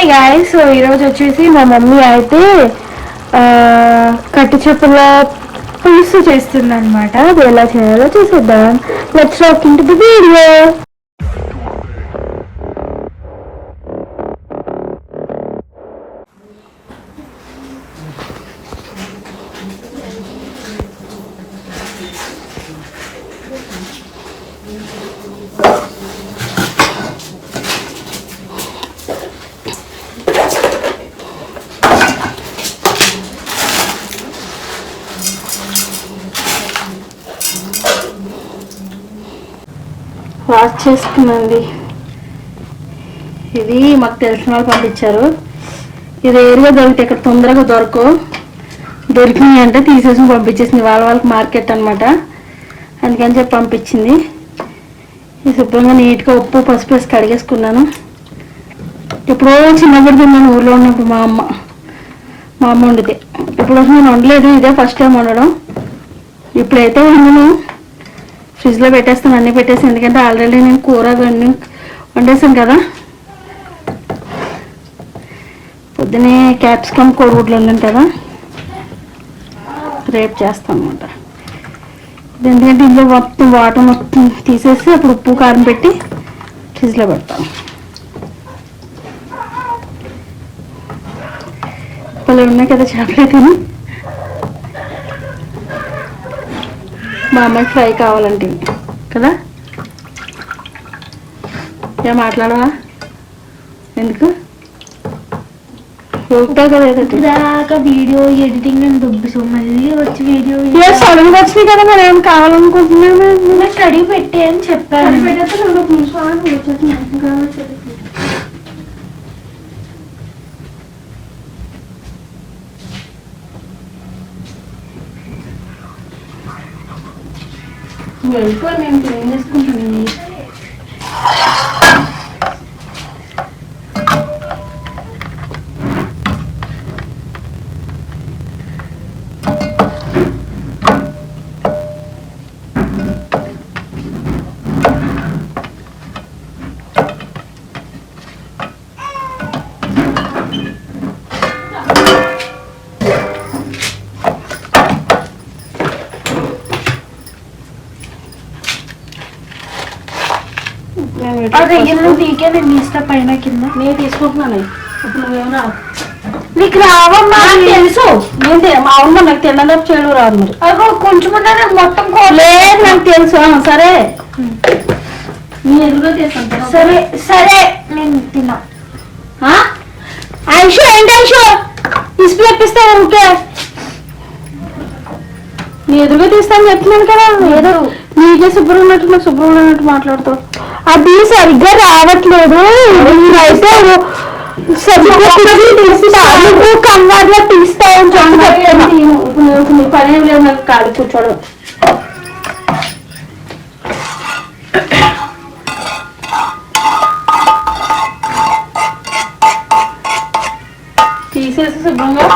Hi guys. So ఈరోజు వచ్చేసి మా మమ్మీ అయితే కట్టు చెప్పుల పులుసు చేస్తుంది అనమాట. అది ఎలా చేయాలో చూసేద్దాం. Let's walk into the video. Wash చేసుకున్నాండి. ఇది మాకు తెలిసిన వాళ్ళు పంపించారు. ఇది ఏరుగా దొరికితే ఇక్కడ తొందరగా దొరికినాయి అంటే తీసేసి పంపించేసింది. వాళ్ళకి మార్కెట్ అనమాట. అందుకని చెప్పి పంపించింది. ఇది శుభ్రంగా నీట్గా ఉప్పు పసుపు వేసి కడిగేసుకున్నాను. ఎప్పుడో చిన్నప్పుడు తిన్నాను ఊళ్ళో ఉన్నప్పుడు. మా అమ్మ వండితే. ఇప్పుడు నేను వండలేదు, ఇదే ఫస్ట్ టైం వండడం. ఇప్పుడైతే వండను, ఫ్రిడ్జ్లో పెట్టేస్తాను, అన్నీ పెట్టేసి. ఎందుకంటే ఆల్రెడీ నేను కూర వండేసాను కదా. పొద్దునే క్యాప్సికమ్ కోడిగుడ్లు వండాను కదా, రేపు చేస్తాను అనమాట. ఎందుకంటే ఇందులో మొత్తం వాటర్ మొత్తం తీసేసి అప్పుడు ఉప్పు కారం పెట్టి ఫ్రిడ్జ్లో పెడతాను. పళ్ళు ఉన్నాయి కదా చేపలే, కానీ మా అమ్మాయికి ఫ్రై కావాలంటే కదా. ఏం మాట్లాడవా? ఎందుకు చూపుతావు కదా దాకా వీడియో ఎడిటింగ్ అని దుబ్బిసు, మళ్ళీ వచ్చి వీడియో సడన్గా వచ్చినాయి కదా. మరి ఏం కావాలనుకుంటున్నాను. కడిగి పెట్టే అని చెప్పాను. వెళ్ళిపో, నేను క్లీన్ చేసుకుంటాను. అదే నీకే నేను తీస్తా పైన కింద. నేను తీసుకుంటున్నాను. ఇప్పుడు నువ్వేమన్నా నీకు రావమ్మా తెలుసు. నేను అవును, నాకు తినడం చేయడం రాదు. మరి అగో కొంచెం నాకు మొత్తం లేదు, నాకు తెలుసు. సరే నీ ఎదురుగా చేస్తాను. సరే సరే నేను తిన్నా. ఐషో ఏంటి ఐషో తీసుకు తెప్పిస్తాను. ఓకే నీ ఎదురుగా తీస్తాను చెప్తున్నాను కదా. ఏదో నీకే శుభ్రం ఉన్నట్టు నాకు శుభ్రం ఉన్నట్టు మాట్లాడుతావు. అది సరిగ్గా రావట్లేదు. అయితే కంగారులో తీస్తావు పని లేదు నాకు. కాదు కూర్చోడం. తీసేసి శుభ్రంగా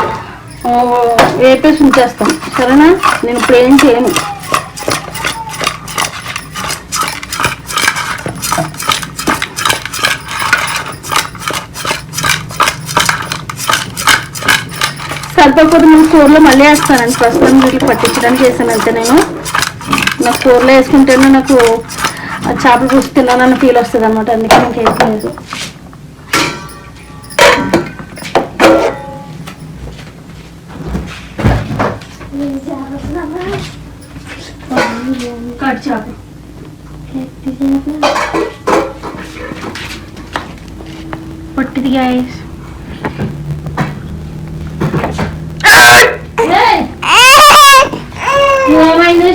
వేపేసి ఉంచేస్తాను. సరేనా? నేను ఇప్పుడు ఏం చేయను. సరిపోతే నేను కూరలో మళ్ళీ వేస్తానండి. ప్రస్తుతం వీటికి పట్టించడానికి చేశాను అంతే. నేను నాకు కూరలో వేసుకుంటేనే నాకు చేపలు పులుసు తిన్నానన్న ఫీల్ వస్తుంది అనమాట. అందుకే నాకు వేసుకోలేదు. కట్ చేప పట్టిది గాయస్. ఏమైంది?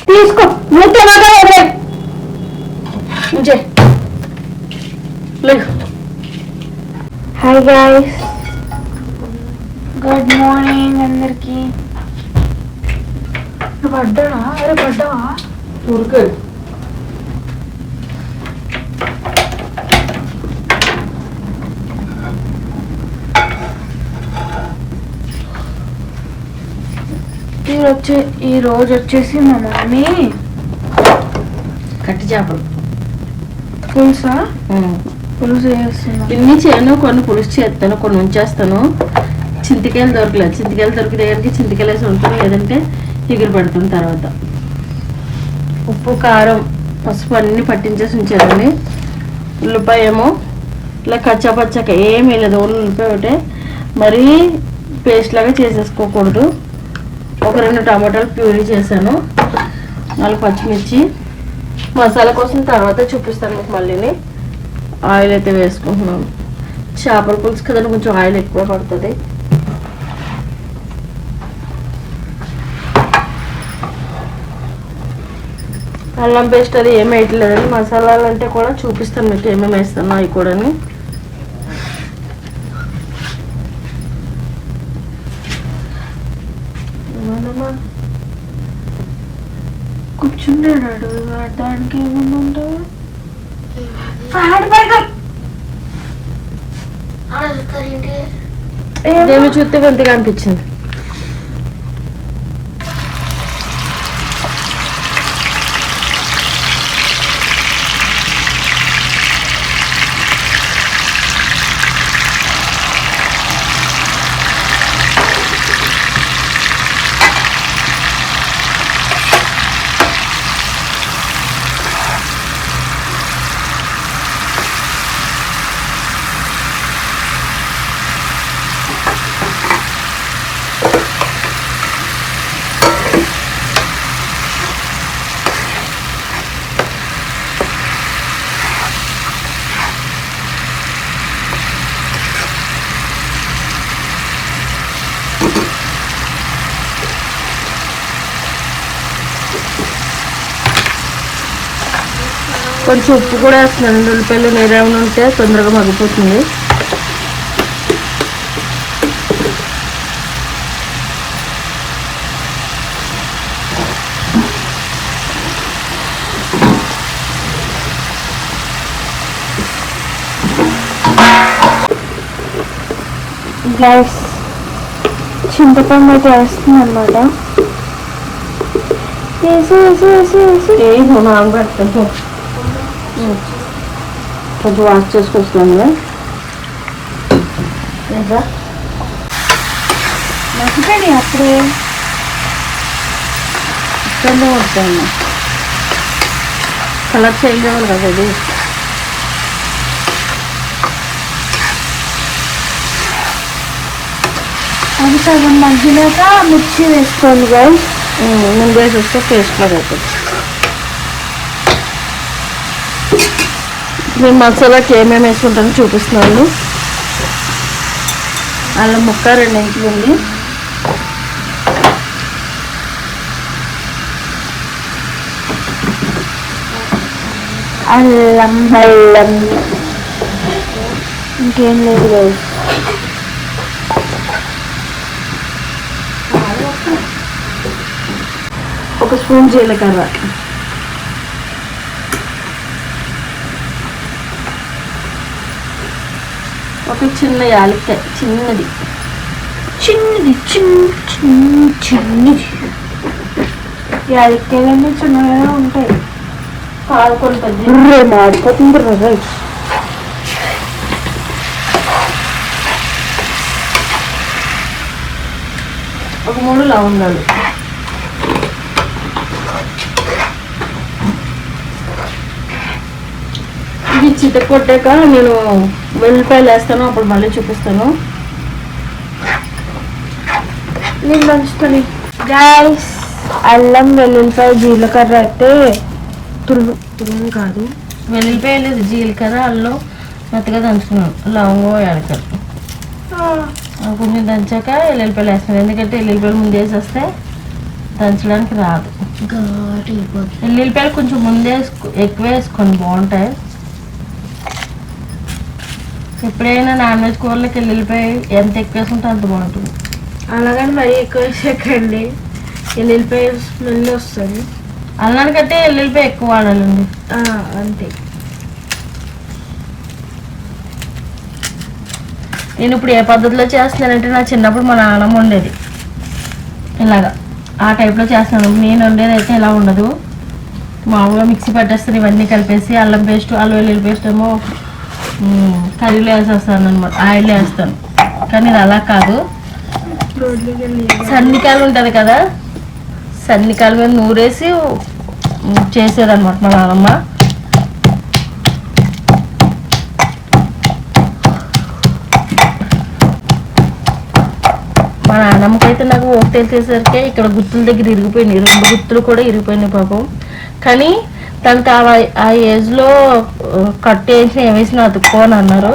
తీసుకో. నువ్వు తినగా హాయ్ గాయ్స్, గుడ్ మార్నింగ్ అందరికి. పడ్డావా? అరే పడ్డావా? ఊరికే ఈ రోజు వచ్చేసి మా మమ్మీ కట్టి చేపలు పులుసా? పులుసు చేస్తున్నా. ఇన్ని చేయను, కొన్ని పులుసు చేస్తాను, కొన్ని ఉంచేస్తాను. చింతకాయలు దొరకలేదు, చింతకాయలు దొరికితే కనుక చింతకాయలు వేసి ఉంటాను, లేదంటే ఎగురు పెడతాను. తర్వాత ఉప్పు కారం పసుపు అన్నీ పట్టించేసి ఉంచేదండి. ఉల్లిపాయ ఏమో ఇలా కచ్చా పచ్చక ఏమీ లేదు, ఓన్లీ ఉల్లిపాయ ఒకటే. మరీ పేస్ట్ లాగా చేసేసుకోకూడదు. ఒక 2 టమాటాలు ప్యూరీ చేశాను, 4 పచ్చిమిర్చి. మసాలా కోసం తర్వాత చూపిస్తాను మీకు మళ్ళీని. ఆయిల్ అయితే వేసుకుంటున్నాను. చేపల పులుసు కదండి, కొంచెం ఆయిల్ ఎక్కువ పడుతుంది. అల్లం పేస్ట్ అది ఏమి వేయట్లేదండి. మసాలాలు అంటే కూడా చూపిస్తాను మీకు ఏమేమి వేస్తాను అవి కూడా. కూర్చున్నాడు దానికి ఏమన్నా ఏమి చూస్తే గంతగా అనిపించింది. కొంచెం ఉప్పు కూడా వేస్తున్నాను. ఉల్లిపాయలు నీరేమైనా ఉంటే తొందరగా మగ్గిపోతుంది. గ్యాస్ చింతపండు అయితే వేస్తుంది అనమాట. నానబెడతాను, కొంచెం వాష్ చేసుకొస్తాను. మర్చిపోయి అప్పుడే ఇక్కడనే వస్తాను. కలర్ చేంజ్ అవ్వాలి కదా ఇది. అది సగం మగ్గినాక మిర్చి వేసుకోండి గైస్. ముందు వేసి వస్తే పేస్ట్లో అవుతుంది. మేము మసాలాకి ఏమేమి వేసుకుంటానో చూపిస్తున్నాను. అల్లం ముక్క 2 ఇంచులు ఉంది. అల్లం బెల్లం ఇంకేం లేదు గైస్. ఒక స్పూన్ జీలకర్ర, ఒక చిన్న యాలక్కాయ, చిన్నది చిన్నది చిన్నది యాలక్కాయలన్నీ చిన్నగా ఉంటాయి. కాలుకొని పెద్ద మాడిపోతుంది రైస్. ఒక 3 లవంగాలు, ఇది చితక కొట్టాక నేను వెల్లిపాయలు వేస్తాను, అప్పుడు మళ్ళీ చూపిస్తాను. నేను దంచుతాను గైస్. అల్లం వెల్లుల్లిపాయ జీలకర్ర అయితే తురుము కాదు, వెల్లుల్లిపాయలు జీలకర్ర అల్లం మెత్తగా దంచుకున్నాను. లవంగం యాలకర్ర కొంచెం దంచాక ఎల్లుల్లిపాయలు వేస్తాను, ఎందుకంటే ఎల్లుల్లిపాయలు ముందు వేసేస్తే దంచడానికి రాదు. ఎల్లుల్లిపాయలు కొంచెం ముందే ఎక్కువ వేసుకోండి, బాగుంటాయి. ఎప్పుడైనా నాన్ వెజ్ కూరలకి ఎల్లుల్లిపాయ ఎంత ఎక్కువ వేసుకుంటే అంత బాగుంటుంది. అలాగని మరీ ఎక్కువ వేసేకండి, ఎల్లుల్లిపాయ స్మెల్ వస్తుంది. అల్లానికంటే ఎల్లుల్లిపాయ ఎక్కువ వాడాలండి. అంతే. నేను ఇప్పుడు ఏ పద్ధతిలో చేస్తున్నానంటే, నా చిన్నప్పుడు మా నాన్నమ్మ ఉండేది ఇలాగా, ఆ టైప్లో చేస్తున్నాను. నేను వండేది అయితే ఇలా ఉండదు. మామూలుగా మిక్సీ పట్టేస్తాను ఇవన్నీ కలిపేసి అల్లం పేస్ట్ అల్లం వెల్లుల్లి పేస్ట్ ఏమో కర్రీలో వేసేస్తాను అనమాట, ఆయిల్లో వేస్తాను. కానీ ఇది అలా కాదు, సన్నికాయలు ఉంటుంది కదా, సన్నికాయల మీద నూరేసి చేసేదన్నమాట మా నాన్నమ్మ. మా నాన్నమ్మకైతే నాకు ఓపిక తెలిసేసరికి ఇక్కడ గుత్తుల దగ్గర ఇరిగిపోయినాయి, 2 గుత్తులు కూడా ఇరిగిపోయినాయి పాపం. కానీ తనకి ఆ ఏజ్లో కట్ వేసిన ఏమేసిన అతుక్కోని అన్నారు.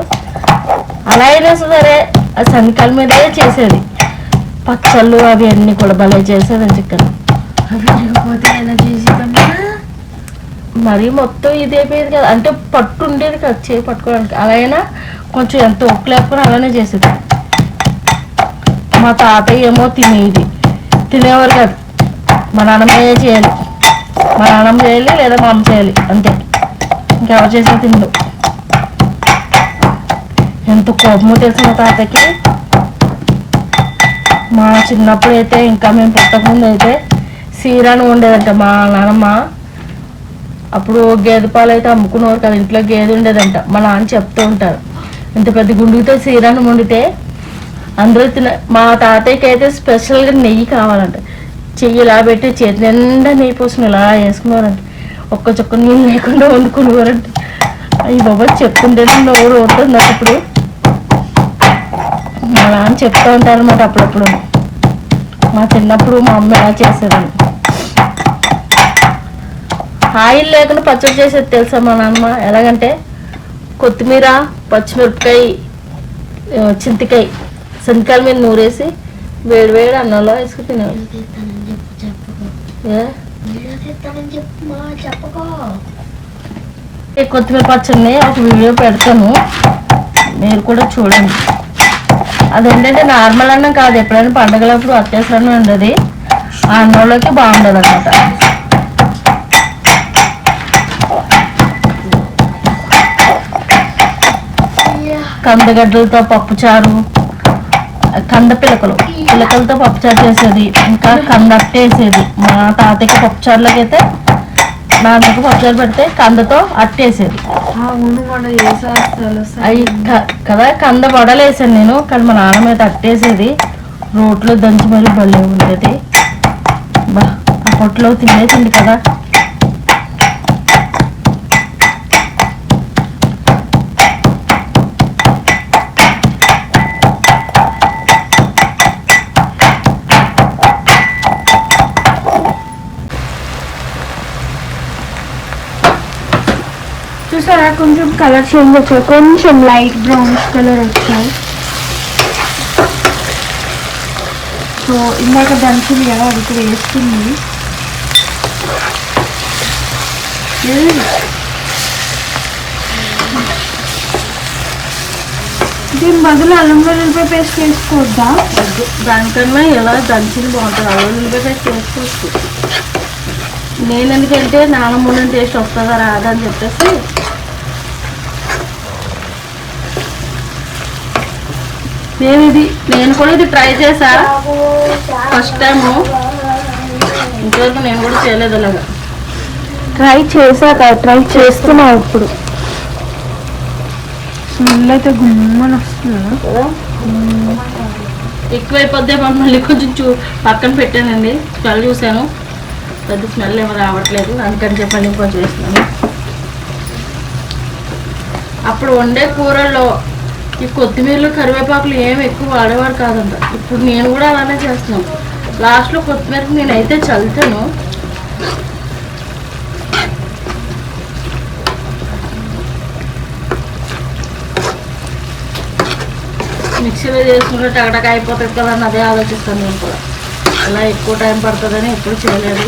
అలా అయినా సరే ఆ సన్నికాయల మీదే చేసేది, పచ్చళ్ళు అవి అన్నీ కూడా భలే చేసేది చికెన్. మరీ మొత్తం ఇదైపోయేది కదా, అంటే పట్టు ఉండేది కదా చేయి పట్టుకోవడానికి, అలా అయినా కొంచెం ఎంత ఉప్పు లేకపోయినా అలానే చేసేది. మా తాతయ్య ఏమో తినేవారు కాదు, మా నాన్నమ్మే చేయాలి, మా నాన్నమ్మ చేయాలి లేదా మా అమ్మ చేయాలి అంతే, ఇంకెవరు చేసినా తిండు. ఎంత కోపమో తెలుసు మా తాతకి. మా చిన్నప్పుడు అయితే, ఇంకా మేము పుట్టకముందు అయితే సీరాను ఉండేదంట మా నాన్నమ్మ. అప్పుడు గేదె పాలు అయితే అమ్ముకునేవారు కదా, ఇంట్లో గేదె ఉండేదంట. మా నాన్న చెప్తూ ఉంటారు, ఇంత పెద్ద గుండుతో సీరాను వండితే అందరూ మా తాతయ్యకి అయితే స్పెషల్గా నెయ్యి కావాలంట. చెయ్యి ఇలా పెట్టి చేతి నిండా నెయ్యి పోసుకుని ఇలా వేసుకున్నారంట, ఒక్క చుక్క నీళ్ళు లేకుండా వండుకునేవారంట. అయ్యి బాబా చెప్తుంటేనే నోరు అవుతుంది నాకు. ఇప్పుడు మా నాన్న చెప్తూ ఉంటారు అన్నమాట అప్పుడప్పుడు. మా చిన్నప్పుడు మా అమ్మ ఎలా చేసేదని. ఆయిల్ లేకుండా పచ్చడి చేసేది తెలుసా మా నాన్నమ్మ? ఎలాగంటే కొత్తిమీర, పచ్చిమిరపకాయ, చింతకాయ శనకాయల మీద నూరేసి వేడి వేడి అన్నంలో వేసుకుని తినేవాళ్ళు. కొత్తిమీర పచ్చడిని ఒక వీడియో పెడతాను, మీరు కూడా చూడండి. అదేంటంటే నార్మల్ అన్నం కాదు, ఎప్పుడైనా పండగలప్పుడు అత్యవసరం అన్నం ఉండదు, ఆ అన్నంలోకి బాగుండదు అన్నమాట. కందగడ్డలతో పప్పుచారు, కంద పిల్లకలతో పప్పుచారు చేసేది, ఇంకా కంద అట్టేసేది. మా తాతయ్యకి పప్పుచారులోకి అయితే నాన్నకి పప్పుచారు పెడితే కందతో అట్టేసేది. అవి కదా కంద వడలు వేసాను నేను, కానీ మా నాన్న మీద అట్టేసేది, రోట్లో దంచి మరీ భలే ఉండేది. బా అప్పట్లో తినేసింది కదా. చూసారా కొంచెం కలర్ చేంజ్ వచ్చాయి, కొంచెం లైట్ బ్రౌనిష్ కలర్ వచ్చాయి. సో ఇందాక దంచింది కదా అది ఇక్కడ వేస్తుంది. దీని బదులు అల్లం వెల్లుల్లిపాయ పేస్ట్ వేసుకోవద్దా? దానికన్నా ఎలా దంచింది బాగుంటుంది, అల్లం వెల్లుల్లిపాయ పేస్ట్ వేసుకోవచ్చు. నేను ఎందుకంటే నానమ్మ టేస్ట్ వస్తుందా రాదా అని చెప్పేసి నేను కూడా ఇది ట్రై చేశా ఫస్ట్ టైము, ఇంతవరకు నేను కూడా చేయలేదు అలాగా. ట్రై చేస్తున్నా. ఇప్పుడు స్మెల్ అయితే గుమ్మని వస్తుంది, ఎక్కువైపోద్దే మళ్ళీ కొంచెం పక్కన పెట్టానండి, స్మెల్ చూశాను, పెద్ద స్మెల్ ఏమో రావట్లేదు, అందుకని చెప్పండి ఇంకొంచెం వేస్తున్నాను. అప్పుడు వండే కూరల్లో ఈ కొత్తిమీరలు కరివేపాకులు ఏమి ఎక్కువ వాడేవారు కాదంట. ఇప్పుడు నేను కూడా అలానే చేస్తున్నాను, లాస్ట్లో కొత్తిమీరకు నేనైతే చల్లుతాను. మిక్సీలో చేసుకుంటే టగటక అయిపోతుంది కదా అని అదే ఆలోచిస్తాను నేను కూడా. అలా ఎక్కువ టైం పడుతుందని ఎప్పుడు చేయలేదు.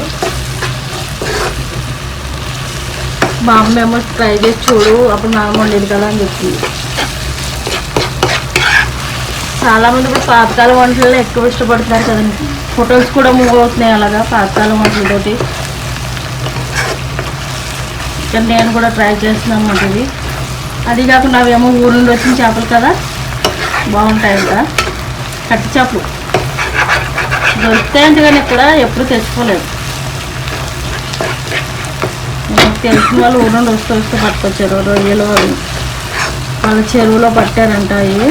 మా అమ్మ ఏమో ట్రై చేసి చూడు అప్పుడు నాన్న వండేది కదా అని చెప్పింది. చాలామంది ఇప్పుడు పాతకాలం వంటలలో ఎక్కువ ఇష్టపడుతున్నారు కదండి, ఫొటోస్ కూడా మూవ్ అవుతున్నాయి అలాగా పాతకాలం వంటలతోటి. కానీ నేను కూడా ట్రై చేస్తున్నాను అన్నమాట ఇది. అది కాకుండా అవేమో ఊరు నుండి వచ్చిన చేపలు కదా, బాగుంటాయి కదా, కట్టి చేపలు దొరుకుతాయంటే కానీ ఇక్కడ ఎప్పుడు తెచ్చుకోలేదు. మాకు తెలిసిన వాళ్ళు ఊరు నుండి వస్తూ పట్టుకొచ్చారు రొయ్యలు అవి. వాళ్ళ చెరువులో పట్టారంట అవి.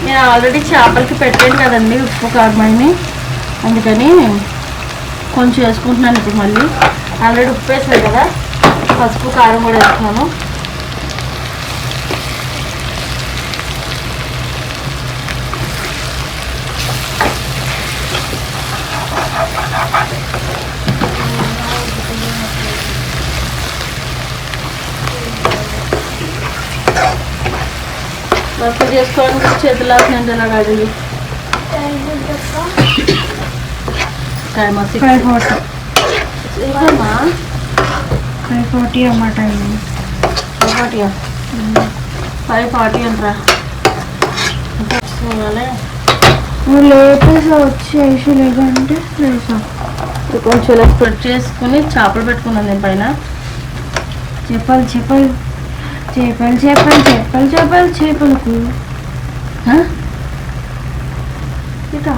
నేను ఆల్రెడీ చేపలకి పెట్టాను కదండి ఉప్పు కారమని, అందుకని కొంచెం వేసుకుంటున్నాను ఇప్పుడు. మళ్ళీ ఆల్రెడీ ఉప్పు వేసాను కదా, పసుపు కారం కూడా వేస్తున్నాను. వర్క్ చేసుకోవడానికి చేతులు అవుతుందండి ఇలా అడిగి. 540 అన్నమాట. 540 అంటారా? నువ్వు లేపేసా వచ్చేసి, లేదంటే లేసా. కొంచెం ఇలా స్ప్రెడ్ చేసుకుని చేపలు పెట్టుకున్నాను నేను పైన. చేపలు చేపలు చేపలు చేపలు చేపలు చేపలు చేపలకు ఇటు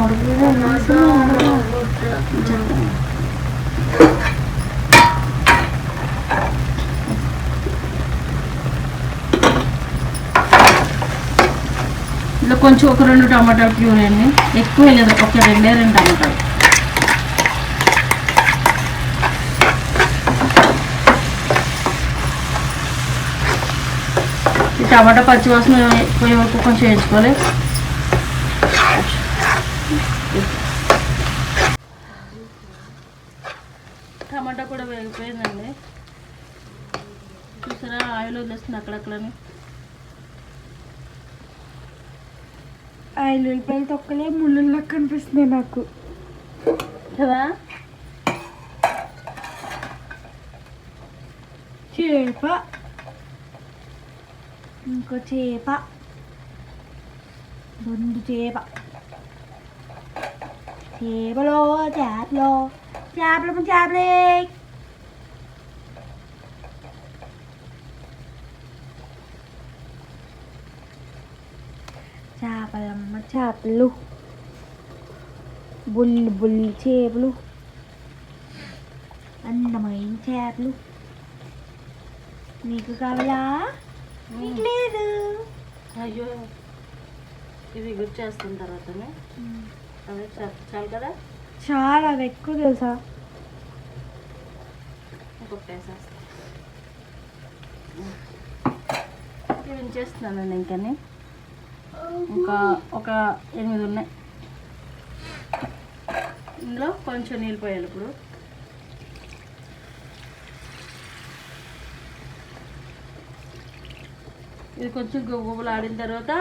ఇలా కొంచెం ఒక 2 టమాటాలు ప్యూర్ అండి, ఎక్కువ లేదు, ఒక 2 టమాటాలు. ఈ టమాటా పచ్చివాసన పోయే వరకు కొంచెం వేయించుకోవాలి. టమాటా కూడా వేగిపోయిందండి, చూసారా ఆయిల్ వదిలేస్తుంది అక్కడక్కడని. ఆయిల్ ఉల్లిపాయలు తొక్కలే ముళ్ళుల్లా కనిపిస్తుంది నాకు కదా. చేప, ఇంకో చేప, 2 చేప. చేపలో చేపలో చేపలు చేపలే. చేపలమ్మ చేపలు, బుల్లి బుల్లి చేపలు, అందమైన చేపలు. నీకు కావాలా? నీకు లేదు. అయ్యో, ఇవి గుర్తు చేస్తున్న తర్వాతనే అదే చాలు కదా. చాలా అది ఎక్కువ తెలుసా. కొట్టేసేస్తా, చేస్తున్నానండి. ఇంకని ఇంకా ఒక 8 ఉన్నాయి. ఇందులో కొంచెం నీళ్ళు పోయాలి ఇప్పుడు. ఇది కొంచెం గువ్వలు ఆడిన తర్వాత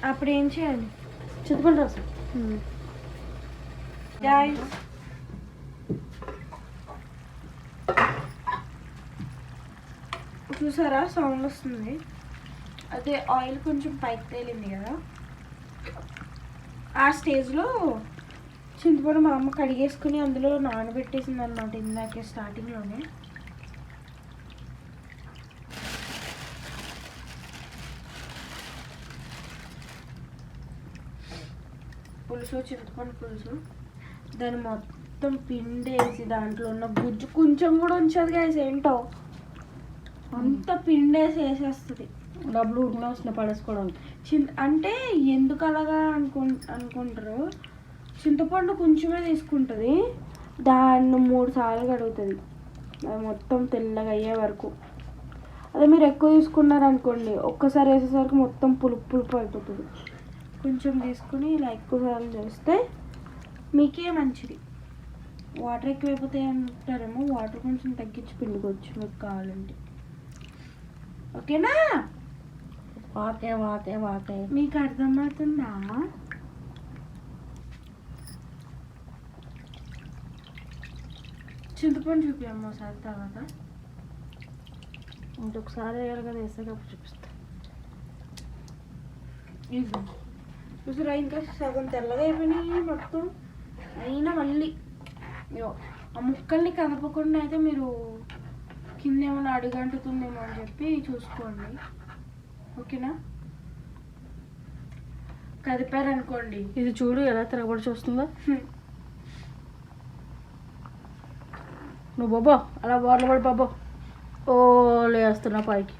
అప్పుడు ఏం చేయాలి? చింతపండు రసం. చూసారా సౌండ్ వస్తుంది? అదే ఆయిల్ కొంచెం పైకి తేలింది కదా, ఆ స్టేజ్లో చింతపండు మా అమ్మ కడిగేసుకుని అందులో నానబెట్టేసింది అనమాట ఇందాకే స్టార్టింగ్లోనే. పులుసు, చింతపండు పులుసు, దాన్ని మొత్తం పిండేసి దాంట్లో ఉన్న గుజ్జు కొంచెం కూడా ఉంచదు గాయస్. ఏంటో అంత పిండేసి వేసేస్తుంది. డబ్బులు ఉడికిన వస్తున్న పడేసుకోవడానికి. అంటే ఎందుకు అలాగా అనుకుంటారు. చింతపండు కొంచెమే తీసుకుంటుంది, దాన్ని 3 సార్లు కడుగుతుంది అది మొత్తం తెల్లగా అయ్యే వరకు. అదే మీరు ఎక్కువ తీసుకున్నారనుకోండి, ఒక్కసారి వేసేసరికి మొత్తం పులుపు పులుపు అయిపోతుంది. కొంచెం తీసుకుని ఇలా ఎక్కువ సార్లు చేస్తే మీకే మంచిది. వాటర్ ఎక్కువైపోతాయి అంటారేమో, వాటర్ కొంచెం తగ్గించి పిండుకోవచ్చు మీకు కావాలంటే. ఓకేనా? వాకే వాకే వాకే. మీకు అర్థమవుతుందా? చింతపండు చూపించమ్మ ఒకసారి తర్వాత. ఇంకొకసారి వేయాలి కదా, వేసేటప్పుడు చూపిస్తా. చూసారా ఇంకా సగం తెల్లగా అయిపోయినాయి మొత్తం. అయినా మళ్ళీ ఆ ముక్కల్ని కదపకుండా అయితే మీరు కింద ఏమైనా అడుగంటుతుందేమో అని చెప్పి చూసుకోండి. ఓకేనా? కదిపారు అనుకోండి. ఇది చూడు ఎలా తిరగబడి చూస్తుందో. నువ్వు బాబో అలా బోర్లు పడి బాబో. ఓ లేస్తున్నా పైకి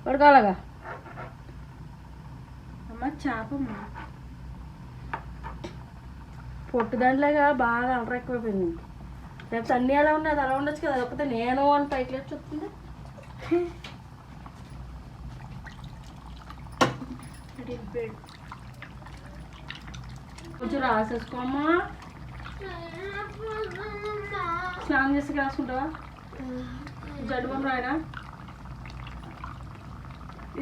పడుకోవాలగా. అమ్మ చేపమ్మ పొట్టు దాంట్లోగా బాగా అలర ఎక్కువైపోయింది. రేపు అన్నీ అలా ఉన్నాయి, అది అలా ఉండొచ్చు కదా. లేకపోతే నేను అని పైకి లేచి చూస్తుంది. కొంచెం రాసేసుకోమ్మా. స్నానం చేసి రాసుకుంటావా? జడ్డు రాయనా?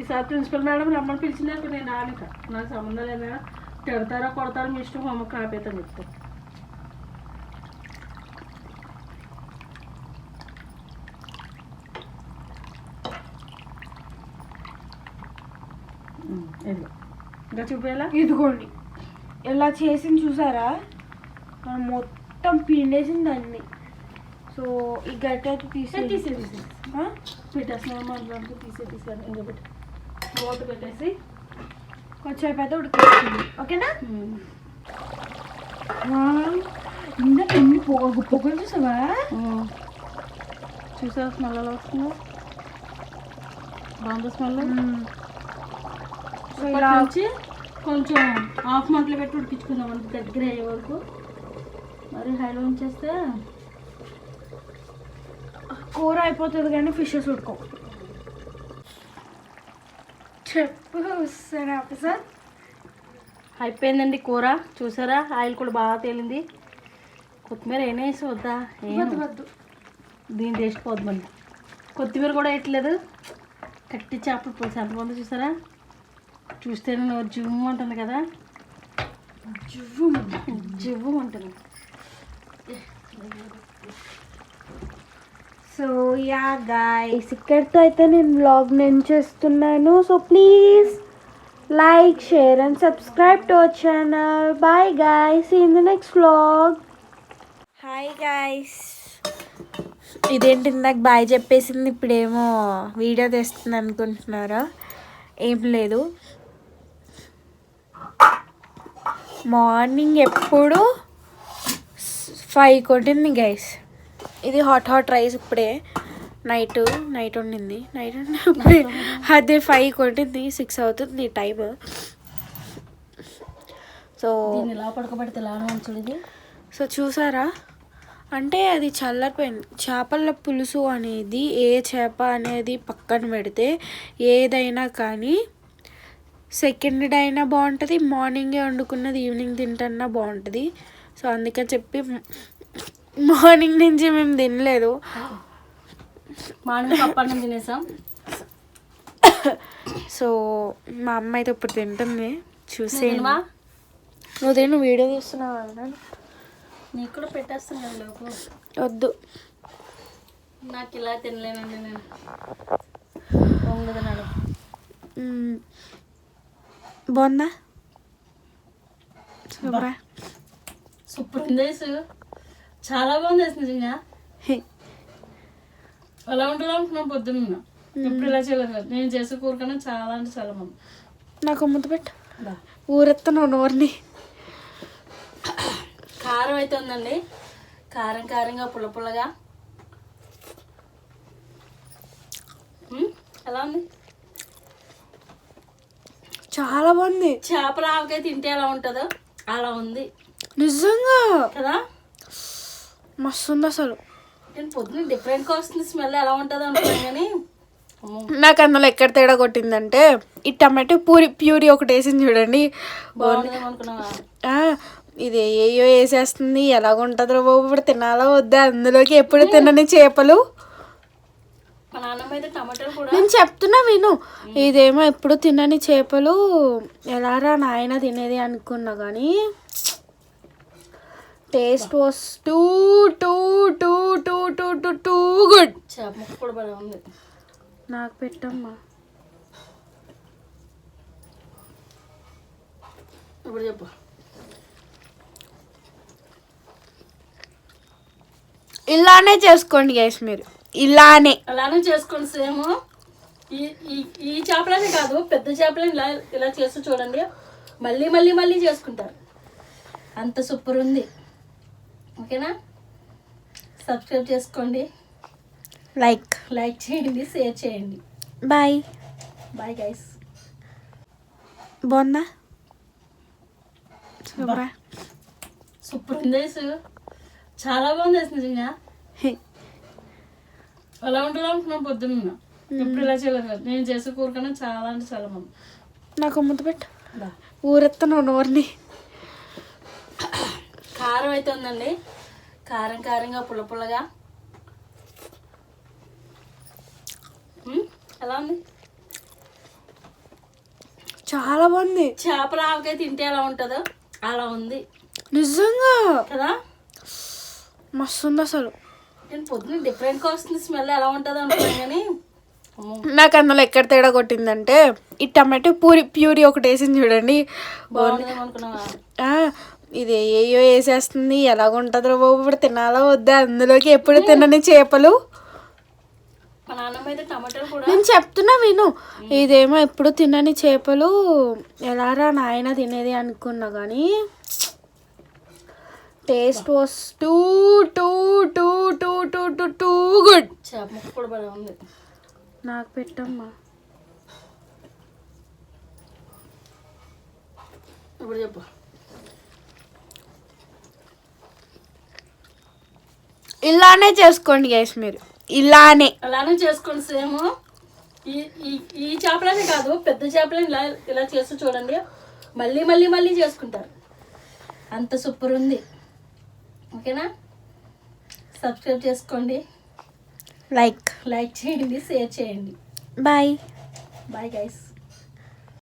ఈసారి ప్రిన్సిపల్ మేడం రమ్మని పిలిచిందాక నేను రానిక. నాకు సంబంధం లేదా, తిడతారా కొడతారా మీ ఇష్టం, అమ్మకి ఆపేతాను చెప్తాను. ఇదిగో ఇంకా చూపేలా. ఇదిగోండి ఎలా చేసింది చూసారా, మనం మొత్తం పిండేసింది అన్ని. సో ఈ గట్టి అయితే పెట్టేసాను ఇంకా పెట్టి మూత పెట్టేసి కొంచెం అయితే ఉడికిస్తుంది. ఓకేనా? ఇందాక ఎన్ని పొగలు చూసావా? చూసావా స్మెల్ ఎలా వస్తుందో? బాగుంది స్మెల్. ఇలా వచ్చి కొంచెం హాఫ్ మంటలో పెట్టి ఉడికించుకుందాం అంత దగ్గర అయ్యే వరకు. మరి హైలో ఉంచేస్తే కూర అయిపోతుంది కానీ ఫిషెస్ ఉడకం. చెప్పు సరే ఆఫీసర్. అయిపోయిందండి కూర. చూసారా ఆయిల్ కూడా బాగా తేలింది. కొత్తిమీర ఏమైనా వేసి వద్దా? వద్దు, దీని టేస్ట్ పోద్ది. మళ్ళీ కొత్తిమీర కూడా వేయట్లేదు. కట్టి చేపలు పులుసు ఎంత బాగుందో చూసారా. చూస్తేనే నోరు జివ్వు ఉంటుంది కదా. జివ్వు ఉంటుంది. సో యా గైస్, ఇక్కడితో అయితే నేను వ్లాగ్ నేను చేస్తున్నాను. So please like, share and subscribe to our channel. Bye guys, see in the next vlog. Hi guys, ఇదేంటి ఇందాక బాయ్ చెప్పేసింది, ఇప్పుడేమో వీడియో తెస్తుంది అనుకుంటున్నారా? ఏం లేదు, మార్నింగ్ ఎప్పుడు 5 కొట్టింది గైస్. ఇది హాట్ రైస్. ఇప్పుడే నైట్ ఉండింది. ఇప్పుడే అదే 5 కొట్టింది. 6 అవుతుంది టైం. సో ఇలా పడుకోబెడితే ఎలా ఉంచుడు. సో చూసారా, అంటే అది చల్లారిపోయింది. చేపల పులుసు అనేది ఏ చేప అనేది పక్కన పెడితే ఏదైనా కానీ సెకండ్ డే అయినా బాగుంటుంది, మార్నింగే వండుకున్నది ఈవినింగ్ తింటన్నా బాగుంటుంది. సో అందుకని చెప్పి మార్నింగ్ నుంచి మేము తినలేదు. మార్నింగ్ పప్పు అన్నం తినేసాం. సో మా అమ్మ అయితే ఇప్పుడు తింటుంది. చూసేమా నువ్వు వీడియో తీస్తున్నావా? నీకు కూడా పెట్టేస్తాను కదా లోపు. వద్దు, నాకు ఇలా తినలేనండి నేను. పొంగదనాడు. బాగుందా? సూపర్ ఉంది. చాలా బాగుంది నిజంగా. అలా ఉంటుంది అనుకున్నాం పొద్దున్న. ఇప్పుడు ఇలా చేయలేదు. నేను చేసే కూర కన్నా చాలా అంటే చాలా బాగుంది. నాకు ముద్ద పెట్టు. ఊరెత్తాను నోరుని. కారం అయితే ఉందండి. కారంగా పుల్లగా. ఎలా ఉంది? చాలా బాగుంది. చేపల ఆవకాయ తింటే ఎలా ఉంటుందో అలా ఉంది నిజంగా కదా. మస్తు ఉంది అసలు. నేను పొద్దున్న డిఫరెంట్గా వస్తుంది స్మెల్. ఎలా ఉంటుందో అనుకున్నాను కానీ నాకు అందులో ఎక్కడ తేడా కొట్టిందంటే ఈ టమాటో ప్యూరీ ఒకటి వేసింది చూడండి. బాగుంటుందేమో అనుకున్నావా? ఇది ఏయో వేసేస్తుంది. ఎలాగుంటుందో బాబు, ఇప్పుడు తినాలా వద్దా? అందులోకి ఎప్పుడు తినని చేపలు. మా నాన్నమ్మ అయితే టమాటాలు కూడా నేను చెప్తున్నా విను. ఇదేమో ఎప్పుడు తినని చేపలు ఎలారా నాయన తినేది అనుకున్నా కానీ టేస్ట్ వాస్ టూ గుడ్. చేప ముక్క కూడా బాగా ఉంది. నాకు పెట్టమ్మా. ఇప్పుడు చెప్పు. ఇలానే చేసుకోండి గైస్, మీరు అలానే చేసుకోండి. సేమ్ ఈ చేపలనే కాదు, పెద్ద చేపలని ఇలా చేస్తూ చూడండి. మళ్ళీ మళ్ళీ మళ్ళీ చేసుకుంటారు. అంత సూపర్ ఉంది. ఓకేనా, సబ్స్క్రైబ్ చేసుకోండి, లైక్ చేయండి, షేర్ చేయండి. Bye guys. బాగుందా? సూపర్ ఉంది, చాలా బాగుంది నిజంగా. అలా ఉంటుంది అనుకున్నాం పొద్దున్న, ఇప్పుడు ఇలా చేయలేదు. నేను చేసే కూర కన్నా చాలా అంటే చాలా బాగుంది. నాకు ముద్దు పెట్టు, ఊరెత్తాను నోరుని. కారం అయితే ఉందండి, కారంగా పుల్ల పుల్లగా. ఎలా ఉంది? చాలా బాగుంది. చేపల ఆవకాయ తింటే ఎలా ఉంటుందో అలా ఉంది నిజంగా కదా, మస్తు ఉంది అసలు. నేను పొద్దున్న డిఫరెంట్గా వస్తుంది స్మెల్, ఎలా ఉంటుందో అనుకున్నాను కానీ నాకు అందులో ఎక్కడ తేడా కొట్టిందంటే ఈ టమాటో ప్యూరీ ఒకటి వేసింది చూడండి, బాగుంటుందేమో అనుకున్నావా? ఇది ఏయో వేసేస్తుంది. ఎలాగుంటుందో బాబు, ఇప్పుడు తినాలా వద్దా? అందులోకి ఎప్పుడు తినని చేపలు. మా నాన్నమ్మ అయితే టమాటాలు కూడా, నేను చెప్తున్నా విను, ఇదేమో ఎప్పుడు తినని చేపలు ఎలారా నాయన తినేది అనుకున్నా కానీ టేస్ట్ వాస్ టూ గుడ్. చేప ముక్క కూడా బాగా ఉంది. నాకు పెట్టమ్మా. ఇప్పుడు చెప్పు. ఇలానే చేసుకోండి గైస్, మీరు అలానే చేసుకోండి. సేమ్ ఈ చేపలనే కాదు, పెద్ద చేపలని ఇలా చేస్తూ చూడండి, మళ్ళీ మళ్ళీ మళ్ళీ చేసుకుంటారు. అంత సూపర్ ఉంది. ఓకేనా, సబ్స్క్రైబ్ చేసుకోండి, లైక్ చేయండి, షేర్ చేయండి. Bye guys.